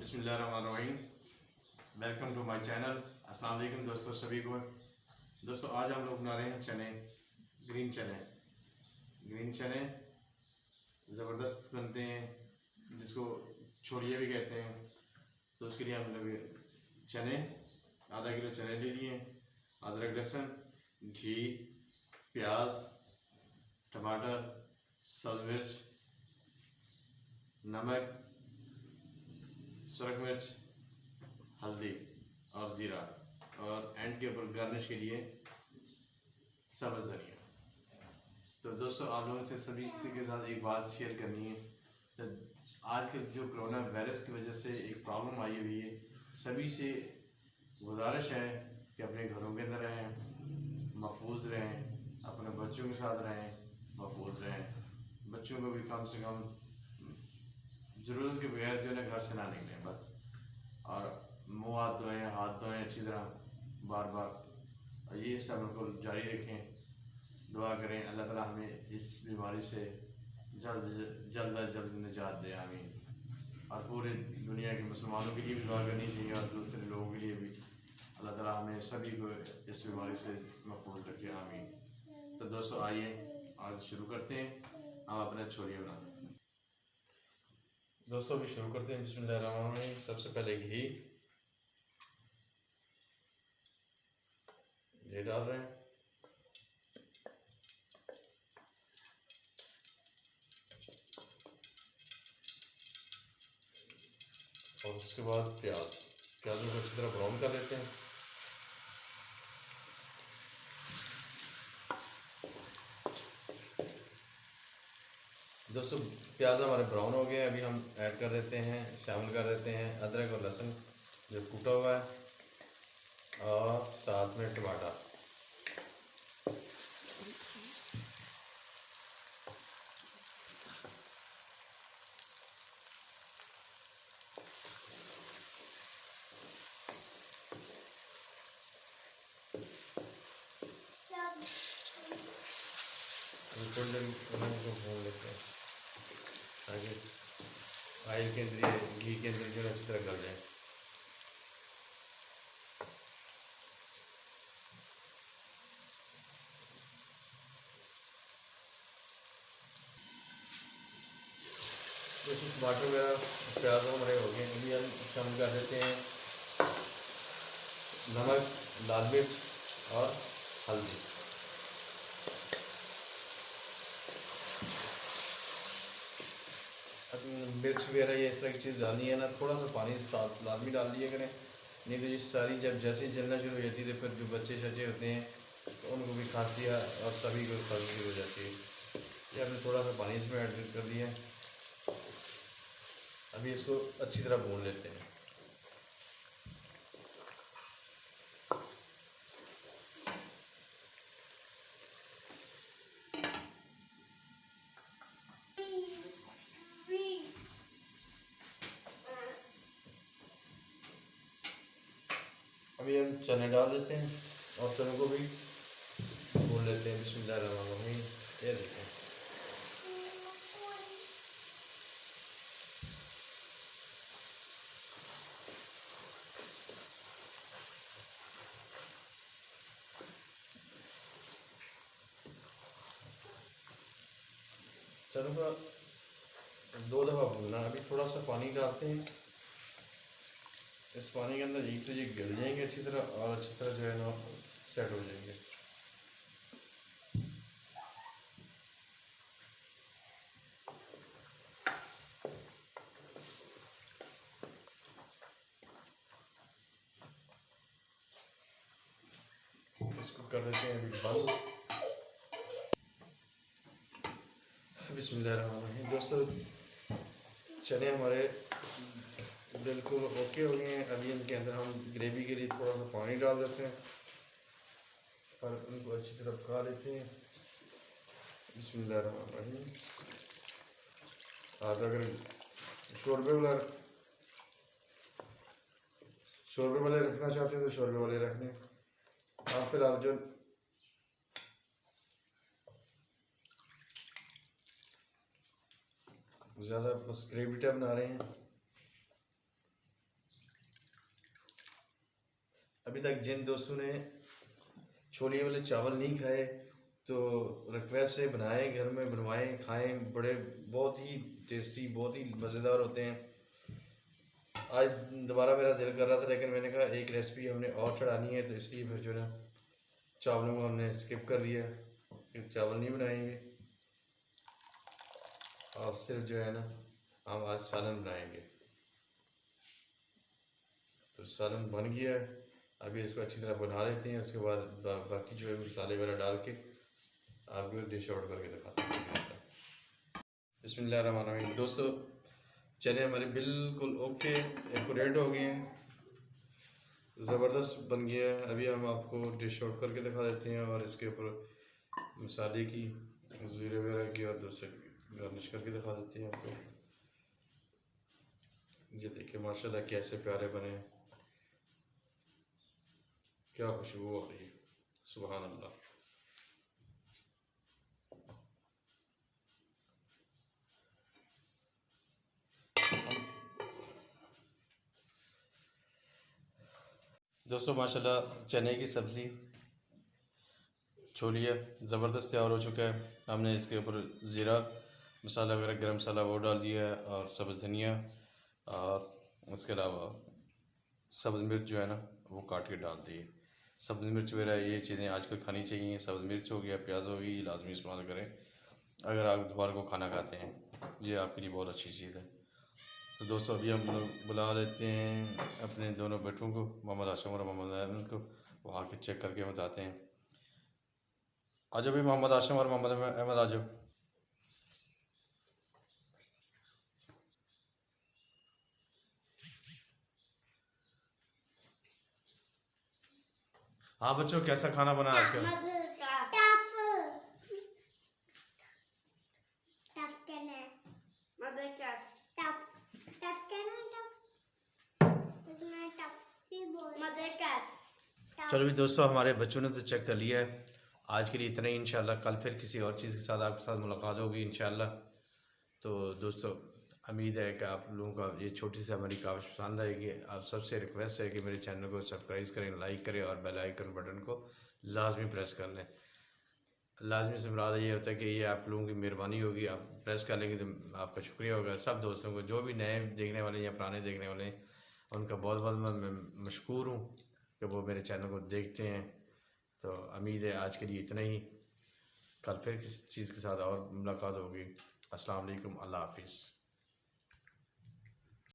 बिस्मिल्लाहिर्रहमानिर्रहीम। Welcome to my channel. अस्सलाम वालेकुम दोस्तों, सभी को। दोस्तों आज हम लोग बना रहे हैं चने, ग्रीन चने ज़बरदस्त बनते हैं, जिसको छोलिए भी कहते हैं। तो उसके लिए हम लोग चने, आधा किलो चने ले लिए, अदरक लहसुन, घी, प्याज, टमाटर, सब्ज़ मिर्च, नमक, सुरख मिर्च, हल्दी और ज़ीरा, और एंड के ऊपर गार्निश के लिए सब्ज़ धनिया। तो दोस्तों आप लोगों से सभी के साथ एक बात शेयर करनी है। तो आज के जो कोरोना वायरस की वजह से एक प्रॉब्लम आई हुई है, सभी से गुजारिश है कि अपने घरों के अंदर रहें, महफूज रहें, अपने बच्चों के साथ रहें, महफूज रहें। बच्चों को भी कम से कम ज़रूरत के बगैर जो है घर से ना निकलें बस, और मुँह हाथ धोएं अच्छी तरह बार बार, और ये सब को जारी रखें। दुआ करें अल्लाह ताला हमें इस बीमारी से जल्द निजात दे, आमीन। और पूरे दुनिया के मुसलमानों के लिए भी दुआ करनी चाहिए, और दूसरे लोगों के लिए भी। अल्लाह ताला हमें सभी को इस बीमारी से महफूज रखे, आमीन। तो दोस्तों आइए आज शुरू करते हैं, हम अपना छोलिए बनाते हैं। दोस्तों अभी शुरू करते हैं। बिस्मिल्लाहिर्रहमानिर्रहीम। सबसे पहले घी ये डाल रहे हैं, और उसके बाद प्याज़ों को अच्छी तरह ब्राउन कर लेते हैं। दोस्तों प्याज हमारे ब्राउन हो गए, अभी हम ऐड कर देते हैं, शामिल कर देते हैं अदरक और लहसुन जो कूटा हुआ है, और साथ में टमाटर। थोड़ी देर उनको भून लेते हैं ताकि ऑयल के अंदर, घी के अंदर जो अच्छी तरह गल जाए। जैसे टमाटर वगैरह प्याज हमारे हो गए, अभी हम शामिल कर देते हैं नमक, लाल मिर्च और हल्दी। मिर्च वगैरह ये इस तरह की चीज़ डालनी है ना, थोड़ा सा पानी साथ लाजमी डाल दिया करें, नहीं तो ये सारी जब जैसे ही जलना शुरू हो जाती है तो फिर जो बच्चे शच्चे होते हैं तो उनको भी खांसी है, और सभी को खांसी शुरू हो जाती है। ये हमने थोड़ा सा पानी इसमें ऐड कर दिया है। अभी इसको अच्छी तरह भून लेते हैं। अभी हम चने डाल देते हैं और चनों को भी भून लेते हैं। बिस्मिल्लाहिर्रहमानिर्रहीम। ये देखें, चनों का 2 दफ़ा भूनना। अभी थोड़ा सा पानी डालते हैं, इस पानी के अंदर एक तो ये गिल जाएंगे अच्छी तरह, और अच्छी तरह जो है ना सेट हो जाएंगे। इसको कर देते हैं अभी बंद। बिस्मिल्लाहिर्रहमानिर्रहीम। दोस्तों चने हमारे बिल्कुल ओके हो गए हैं। अभी इनके अंदर हम ग्रेवी के लिए थोड़ा सा पानी डाल देते हैं और उनको अच्छी तरह पका लेते हैं। बिस्मिल्लाहिर्रहमानिर्रहीम। आप अगर शोरबे वाले रखना चाहते हैं तो शोरबे वाले रख लें। आप फिलहाल जो ज़्यादा बस ग्रेवी टाइप बना रहे हैं अभी तक जिन दोस्तों ने छोले वाले चावल नहीं खाए तो रिक्वेस्ट से बनाएं, घर में बनवाएं, खाएं। बड़े बहुत ही टेस्टी, बहुत ही मज़ेदार होते हैं। आज दोबारा मेरा दिल कर रहा था, लेकिन मैंने कहा एक रेसिपी हमने और चढ़ानी है, तो इसलिए फिर जो है ना चावलों को हमने स्किप कर दिया कि चावल नहीं बनाएंगे और सिर्फ जो है ना हम आज सालन बनाएंगे। तो सालन बन गया है, अभी इसको अच्छी तरह बना लेते हैं। उसके बाद बाकी जो है मसाले वगैरह डाल के आपको डिश आउट करके दिखाते हैं। बिस्मिल्लाहिर्रहमानिर्रहीम। दोस्तों चने हमारे बिल्कुल ओके एक्यूरेट हो गए हैं, ज़बरदस्त बन गया है। अभी हम आपको डिश आउट करके दिखा देते हैं और इसके ऊपर मसाले की, ज़ीरे वगैरह की और दूसरे गार्निश करके दिखा देते हैं आपको। ये देखिए माशाल्लाह कैसे प्यारे बने हैं, क्या खुशबू आ रही है, सुभान अल्लाह। दोस्तों माशाल्लाह चने की सब्ज़ी छोलिए ज़बरदस्त तैयार हो चुका है। हमने इसके ऊपर ज़ीरा मसाला वगैरह, गरम मसाला वो डाल दिया है और सब्ज़ धनिया और उसके अलावा सब्ज़ मिर्च जो है ना वो काट के डाल दी है। सब्ज़ मिर्च वगैरह ये चीज़ें आजकल खानी चाहिए। सब्ज़ मिर्च हो गया, प्याज हो गई, लाजमी इस्तेमाल करें अगर आप दोपहर को खाना खाते हैं, ये आपके लिए बहुत अच्छी चीज़ है। तो दोस्तों अभी हम लोग बुला लेते हैं अपने दोनों बेटों को, मोहम्मद आशम और मोहम्मद अहमद को, वो आके चेक करके बताते हैं। आ जाओ भी मोहम्मद आशम और मोहम्मद अहमद आ जाओ। हाँ बच्चों, कैसा खाना बना आज का? चलो भी दोस्तों, हमारे बच्चों ने तो चेक कर लिया है। आज के लिए इतना ही। इंशाल्लाह कल फिर किसी और चीज़ के साथ आपके साथ मुलाकात होगी इंशाल्लाह। तो दोस्तों उम्मीद है कि आप लोगों का ये छोटी सी हमारी काविश पसंद आएगी। आप सबसे रिक्वेस्ट है कि मेरे चैनल को सब्सक्राइब करें, लाइक करें और बेल आइकन बटन को लाजमी प्रेस कर लें। लाजमी से मुराद ये होता है कि ये आप लोगों की मेहरबानी होगी, आप प्रेस कर लेंगे तो आपका शुक्रिया होगा। सब दोस्तों को, जो भी नए देखने वाले या पुराने देखने वाले हैं, उनका बहुत बहुत मैं मशकूर हूँ कि वो मेरे चैनल को देखते हैं। तो उम्मीद है आज के लिए इतना ही। कल फिर किसी चीज़ के साथ और मुलाकात होगी। अस्सलाम वालेकुम, अल्लाह हाफिज़।